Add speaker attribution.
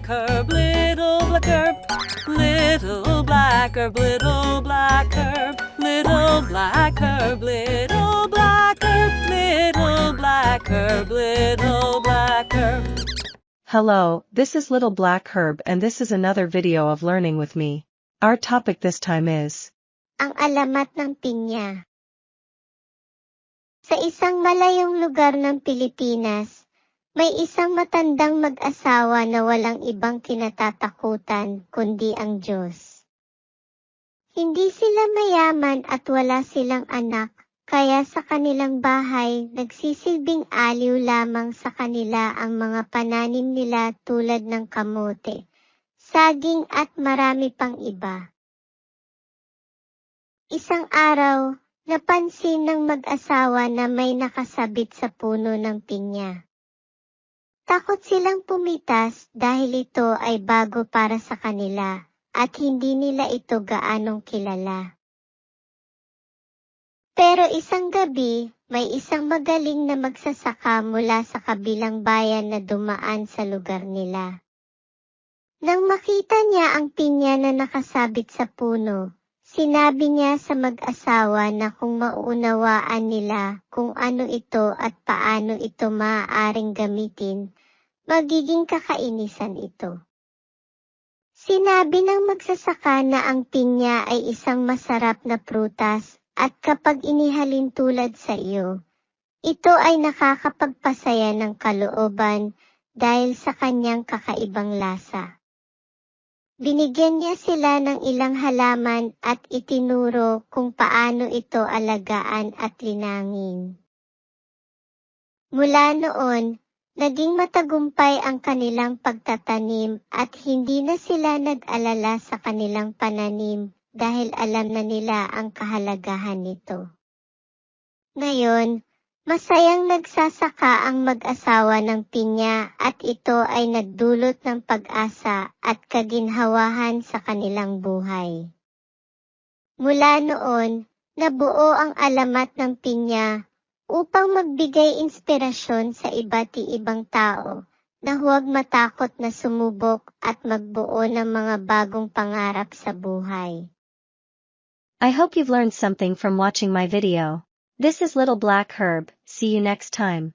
Speaker 1: herb, little black herb, little black herb, little black herb, little black herb, little black herb, little black herb, little black herb.
Speaker 2: Hello, this is Little Black Herb and this is another video of Learning with me. Our topic this time is
Speaker 3: Ang alamat ng pinya. Sa isang malayong lugar ng Pilipinas, may isang matandang mag-asawa na walang ibang kinatatakutan kundi ang Diyos. Hindi sila mayaman at wala silang anak, kaya sa kanilang bahay nagsisilbing aliw lamang sa kanila ang mga pananim nila tulad ng kamote, saging at marami pang iba. Isang araw, napansin ng mag-asawa na may nakasabit sa puno ng pinya. Takot silang pumitas dahil ito ay bago para sa kanila at hindi nila ito gaanong kilala. Pero isang gabi, may isang magaling na magsasaka mula sa kabilang bayan na dumaan sa lugar nila. Nang makita niya ang pinya na nakasabit sa puno, sinabi niya sa mag-asawa na kung mauunawaan nila kung ano ito at paano ito maaaring gamitin, magiging kakainisan ito. Sinabi ng magsasaka na ang pinya ay isang masarap na prutas at kapag inihalin tulad sa iyo, ito ay nakakapagpasaya ng kalooban dahil sa kanyang kakaibang lasa. Binigyan niya sila ng ilang halaman at itinuro kung paano ito alagaan at linangin. Mula noon, naging matagumpay ang kanilang pagtatanim at hindi na sila nag-alala sa kanilang pananim dahil alam na nila ang kahalagahan nito. Ngayon, masayang nagsasaka ang mag-asawa ng pinya at ito ay nagdulot ng pag-asa at kaginhawahan sa kanilang buhay. Mula noon, nabuo ang alamat ng pinya upang magbigay inspirasyon sa iba't ibang tao na huwag matakot na sumubok at magbuo ng mga bagong pangarap sa buhay.
Speaker 2: I hope you've learned something from watching my video. This is Little Black Herb, see you next time.